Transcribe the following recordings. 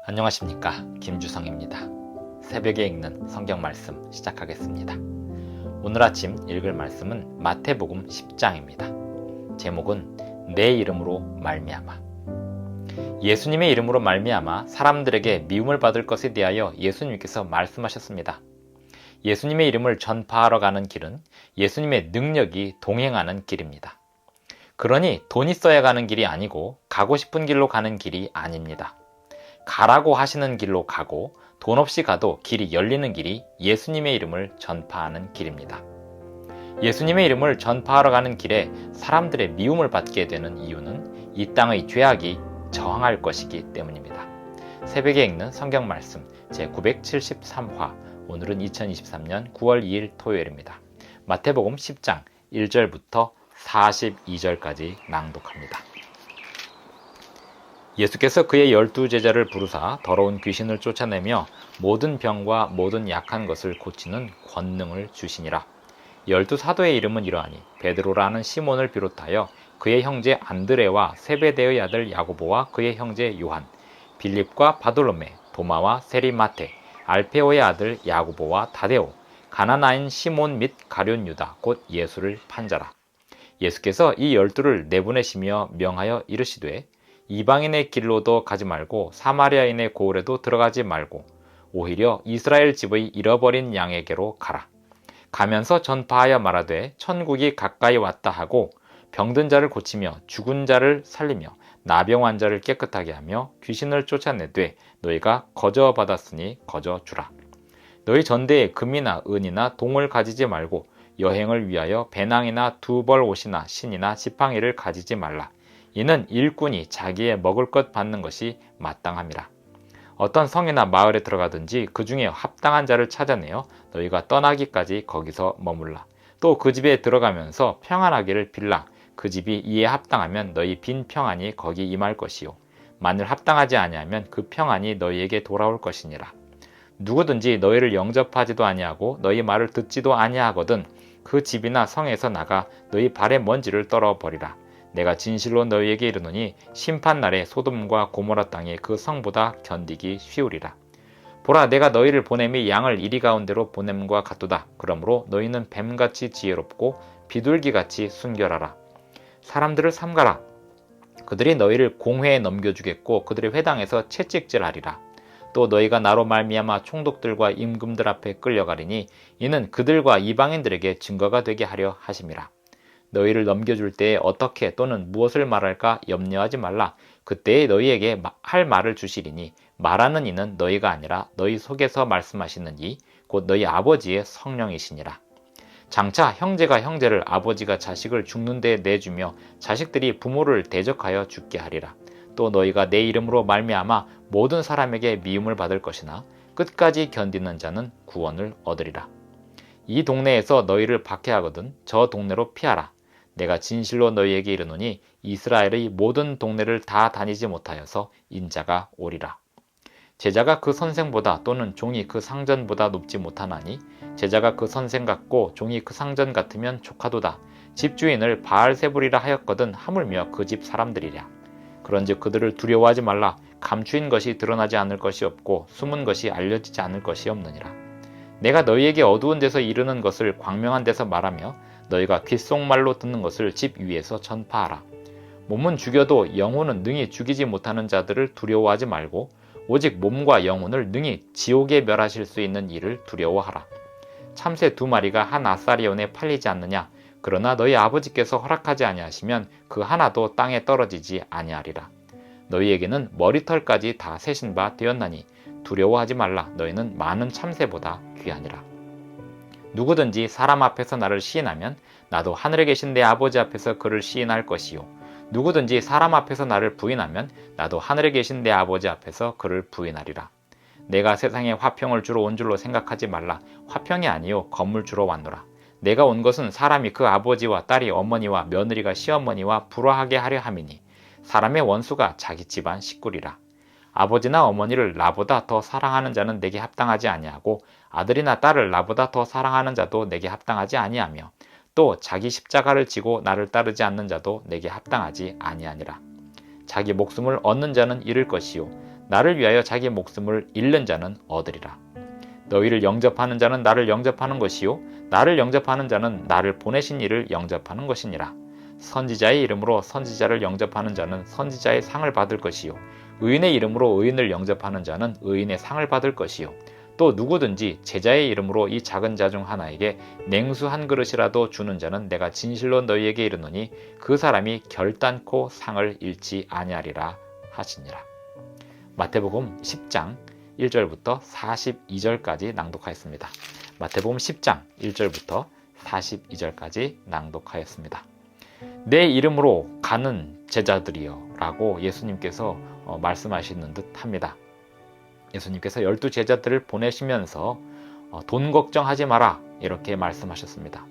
안녕하십니까, 김주성입니다. 새벽에 읽는 성경 말씀 시작하겠습니다. 오늘 아침 읽을 말씀은 마태복음 10장입니다. 제목은 내 이름으로 말미암아. 예수님의 이름으로 말미암아 사람들에게 미움을 받을 것에 대하여 예수님께서 말씀하셨습니다. 예수님의 이름을 전파하러 가는 길은 예수님의 능력이 동행하는 길입니다. 그러니 돈 있어야 가는 길이 아니고 가고 싶은 길로 가는 길이 아닙니다. 가라고 하시는 길로 가고 돈 없이 가도 길이 열리는 길이 예수님의 이름을 전파하는 길입니다. 예수님의 이름을 전파하러 가는 길에 사람들의 미움을 받게 되는 이유는 이 땅의 죄악이 저항할 것이기 때문입니다. 새벽에 읽는 성경 말씀 제973화, 오늘은 2023년 9월 2일 토요일입니다. 마태복음 10장 1절부터 42절까지 낭독합니다. 예수께서 그의 12제자를 부르사 더러운 귀신을 쫓아내며 모든 병과 모든 약한 것을 고치는 권능을 주시니라. 12사도의 이름은 이러하니 베드로라는 시몬을 비롯하여 그의 형제 안드레와 세베대의 아들 야고보와 그의 형제 요한, 빌립과 바돌로메, 도마와 세리마테, 알페오의 아들 야고보와 다데오, 가나나인 시몬 및 가룟 유다 곧 예수를 판자라. 예수께서 이 12를 내보내시며 명하여 이르시되 이방인의 길로도 가지 말고 사마리아인의 고을에도 들어가지 말고 오히려 이스라엘 집의 잃어버린 양에게로 가라. 가면서 전파하여 말하되 천국이 가까이 왔다 하고 병든 자를 고치며 죽은 자를 살리며 나병 환자를 깨끗하게 하며 귀신을 쫓아내되 너희가 거저 받았으니 거저 주라. 너희 전대에 금이나 은이나 동을 가지지 말고 여행을 위하여 배낭이나 두벌 옷이나 신이나 지팡이를 가지지 말라. 이는 일꾼이 자기의 먹을 것 받는 것이 마땅함이라. 어떤 성이나 마을에 들어가든지 그 중에 합당한 자를 찾아내어 너희가 떠나기까지 거기서 머물라. 또 그 집에 들어가면서 평안하기를 빌라. 그 집이 이에 합당하면 너희 빈 평안이 거기 임할 것이요 만일 합당하지 아니하면 그 평안이 너희에게 돌아올 것이니라. 누구든지 너희를 영접하지도 아니하고 너희 말을 듣지도 아니하거든 그 집이나 성에서 나가 너희 발의 먼지를 떨어버리라. 내가 진실로 너희에게 이르노니 심판날에 소돔과 고모라 땅이 그 성보다 견디기 쉬우리라. 보라, 내가 너희를 보냄이 양을 이리 가운데로 보냄과 같도다. 그러므로 너희는 뱀같이 지혜롭고 비둘기같이 순결하라. 사람들을 삼가라. 그들이 너희를 공회에 넘겨주겠고 그들의 회당에서 채찍질하리라. 또 너희가 나로 말미암아 총독들과 임금들 앞에 끌려가리니 이는 그들과 이방인들에게 증거가 되게 하려 하심이라. 너희를 넘겨줄 때에 어떻게 또는 무엇을 말할까 염려하지 말라. 그때에 너희에게 할 말을 주시리니 말하는 이는 너희가 아니라 너희 속에서 말씀하시는 이 곧 너희 아버지의 성령이시니라. 장차 형제가 형제를 아버지가 자식을 죽는 데에 내주며 자식들이 부모를 대적하여 죽게 하리라. 또 너희가 내 이름으로 말미암아 모든 사람에게 미움을 받을 것이나 끝까지 견디는 자는 구원을 얻으리라. 이 동네에서 너희를 박해하거든 저 동네로 피하라. 내가 진실로 너희에게 이르노니 이스라엘의 모든 동네를 다 다니지 못하여서 인자가 오리라. 제자가 그 선생보다 또는 종이 그 상전보다 높지 못하나니 제자가 그 선생 같고 종이 그 상전 같으면 조카도다. 집주인을 바알세불이라 하였거든 하물며 그 집 사람들이랴. 그런즉 그들을 두려워하지 말라. 감추인 것이 드러나지 않을 것이 없고 숨은 것이 알려지지 않을 것이 없느니라. 내가 너희에게 어두운 데서 이르는 것을 광명한 데서 말하며 너희가 귓속말로 듣는 것을 집 위에서 전파하라. 몸은 죽여도 영혼은 능히 죽이지 못하는 자들을 두려워하지 말고 오직 몸과 영혼을 능히 지옥에 멸하실 수 있는 이를 두려워하라. 참새 2마리가 한 아사리온에 팔리지 않느냐? 그러나 너희 아버지께서 허락하지 아니하시면 그 하나도 땅에 떨어지지 아니하리라. 너희에게는 머리털까지 다 세신 바 되었나니 두려워하지 말라. 너희는 많은 참새보다 귀하니라. 누구든지 사람 앞에서 나를 시인하면 나도 하늘에 계신 내 아버지 앞에서 그를 시인할 것이요 누구든지 사람 앞에서 나를 부인하면 나도 하늘에 계신 내 아버지 앞에서 그를 부인하리라. 내가 세상에 화평을 주러 온 줄로 생각하지 말라. 화평이 아니요 건물 주러 왔노라. 내가 온 것은 사람이 그 아버지와 딸이 어머니와 며느리가 시어머니와 불화하게 하려 함이니 사람의 원수가 자기 집안 식구리라. 아버지나 어머니를 나보다 더 사랑하는 자는 내게 합당하지 아니하고 아들이나 딸을 나보다 더 사랑하는 자도 내게 합당하지 아니하며 또 자기 십자가를 지고 나를 따르지 않는 자도 내게 합당하지 아니하니라. 자기 목숨을 얻는 자는 잃을 것이요 나를 위하여 자기 목숨을 잃는 자는 얻으리라. 너희를 영접하는 자는 나를 영접하는 것이요 나를 영접하는 자는 나를 보내신 이를 영접하는 것이니라. 선지자의 이름으로 선지자를 영접하는 자는 선지자의 상을 받을 것이요 의인의 이름으로 의인을 영접하는 자는 의인의 상을 받을 것이요 또 누구든지 제자의 이름으로 이 작은 자 중 하나에게 냉수 한 그릇이라도 주는 자는 내가 진실로 너희에게 이르노니 그 사람이 결단코 상을 잃지 아니하리라 하시니라. 마태복음 10장 1절부터 42절까지 낭독하였습니다. 마태복음 10장 1절부터 42절까지 낭독하였습니다. 내 이름으로 가는 제자들이여 라고 예수님께서 말씀하시는 듯 합니다. 예수님께서 12제자들을 보내시면서 돈 걱정하지 마라 이렇게 말씀하셨습니다.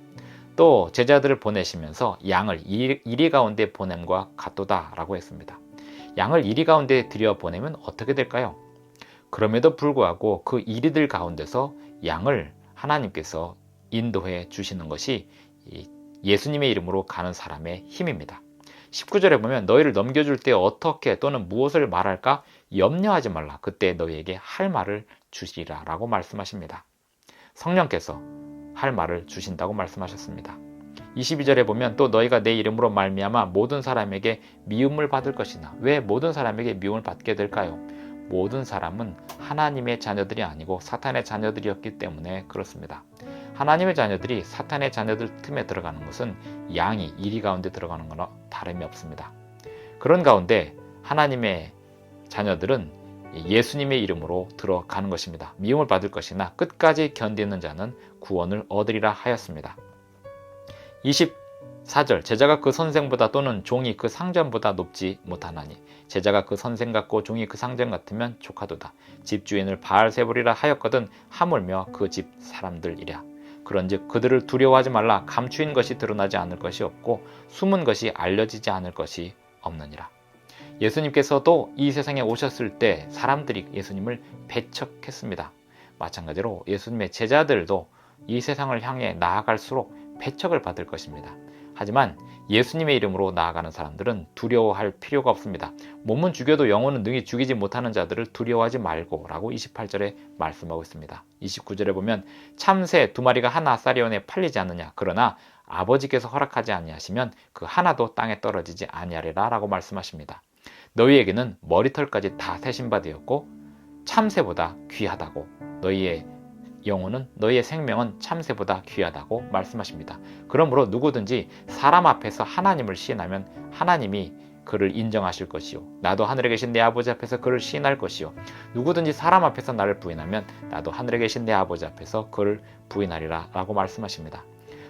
또 제자들을 보내시면서 양을 이리 가운데 보냄과 같도다 라고 했습니다. 양을 이리 가운데 들여보내면 어떻게 될까요? 그럼에도 불구하고 그 이리들 가운데서 양을 하나님께서 인도해 주시는 것이 예수님의 이름으로 가는 사람의 힘입니다. 19절에 보면 너희를 넘겨줄 때 어떻게 또는 무엇을 말할까 염려하지 말라. 그때 너희에게 할 말을 주시리라 라고 말씀하십니다. 성령께서 할 말을 주신다고 말씀하셨습니다. 22절에 보면 또 너희가 내 이름으로 말미암아 모든 사람에게 미움을 받을 것이나 왜 모든 사람에게 미움을 받게 될까요? 모든 사람은 하나님의 자녀들이 아니고 사탄의 자녀들이었기 때문에 그렇습니다. 하나님의 자녀들이 사탄의 자녀들 틈에 들어가는 것은 양이 이리 가운데 들어가는 거나 다름이 없습니다. 그런 가운데 하나님의 자녀들은 예수님의 이름으로 들어가는 것입니다. 미움을 받을 것이나 끝까지 견디는 자는 구원을 얻으리라 하였습니다. 24절 제자가 그 선생보다 또는 종이 그 상전보다 높지 못하나니 제자가 그 선생 같고 종이 그 상전 같으면 조카도다. 집주인을 바알세불이라 하였거든 하물며 그 집 사람들이랴. 그런즉 그들을 두려워하지 말라. 감추인 것이 드러나지 않을 것이 없고 숨은 것이 알려지지 않을 것이 없느니라. 예수님께서도 이 세상에 오셨을 때 사람들이 예수님을 배척했습니다. 마찬가지로 예수님의 제자들도 이 세상을 향해 나아갈수록 배척을 받을 것입니다. 하지만 예수님의 이름으로 나아가는 사람들은 두려워할 필요가 없습니다. 몸은 죽여도 영혼은 능히 죽이지 못하는 자들을 두려워하지 말고 라고 28절에 말씀하고 있습니다. 29절에 보면 참새 2마리가 한 아사리온에 팔리지 않느냐 그러나 아버지께서 허락하지 아니하시면 그 하나도 땅에 떨어지지 아니하리라 라고 말씀하십니다. 너희에게는 머리털까지 다 세신 바 되었고 참새보다 귀하다고 너희의 영혼은 너희의 생명은 참새보다 귀하다고 말씀하십니다. 그러므로 누구든지 사람 앞에서 하나님을 시인하면 하나님이 그를 인정하실 것이요 나도 하늘에 계신 내 아버지 앞에서 그를 시인할 것이요 누구든지 사람 앞에서 나를 부인하면 나도 하늘에 계신 내 아버지 앞에서 그를 부인하리라 라고 말씀하십니다.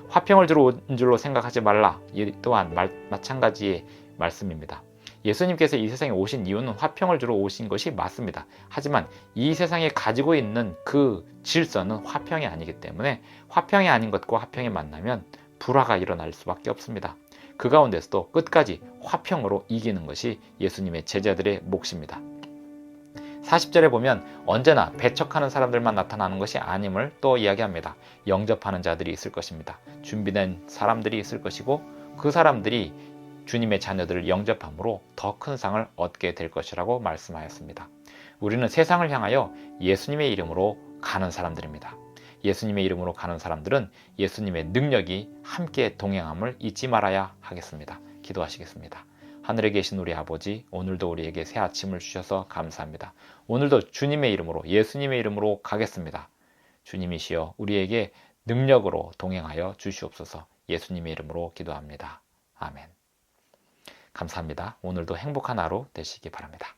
화평을 주러 온 줄로 생각하지 말라. 이 또한 마찬가지의 말씀입니다. 예수님께서 이 세상에 오신 이유는 화평을 주러 오신 것이 맞습니다. 하지만 이 세상에 가지고 있는 그 질서는 화평이 아니기 때문에 화평이 아닌 것과 화평이 만나면 불화가 일어날 수밖에 없습니다. 그 가운데서도 끝까지 화평으로 이기는 것이 예수님의 제자들의 몫입니다. 40절에 보면 언제나 배척하는 사람들만 나타나는 것이 아님을 또 이야기합니다. 영접하는 자들이 있을 것입니다. 준비된 사람들이 있을 것이고 그 사람들이 주님의 자녀들을 영접함으로 더 큰 상을 얻게 될 것이라고 말씀하였습니다. 우리는 세상을 향하여 예수님의 이름으로 가는 사람들입니다. 예수님의 이름으로 가는 사람들은 예수님의 능력이 함께 동행함을 잊지 말아야 하겠습니다. 기도하시겠습니다. 하늘에 계신 우리 아버지, 오늘도 우리에게 새 아침을 주셔서 감사합니다. 오늘도 주님의 이름으로, 예수님의 이름으로 가겠습니다. 주님이시여 우리에게 능력으로 동행하여 주시옵소서. 예수님의 이름으로 기도합니다. 아멘. 감사합니다. 오늘도 행복한 하루 되시기 바랍니다.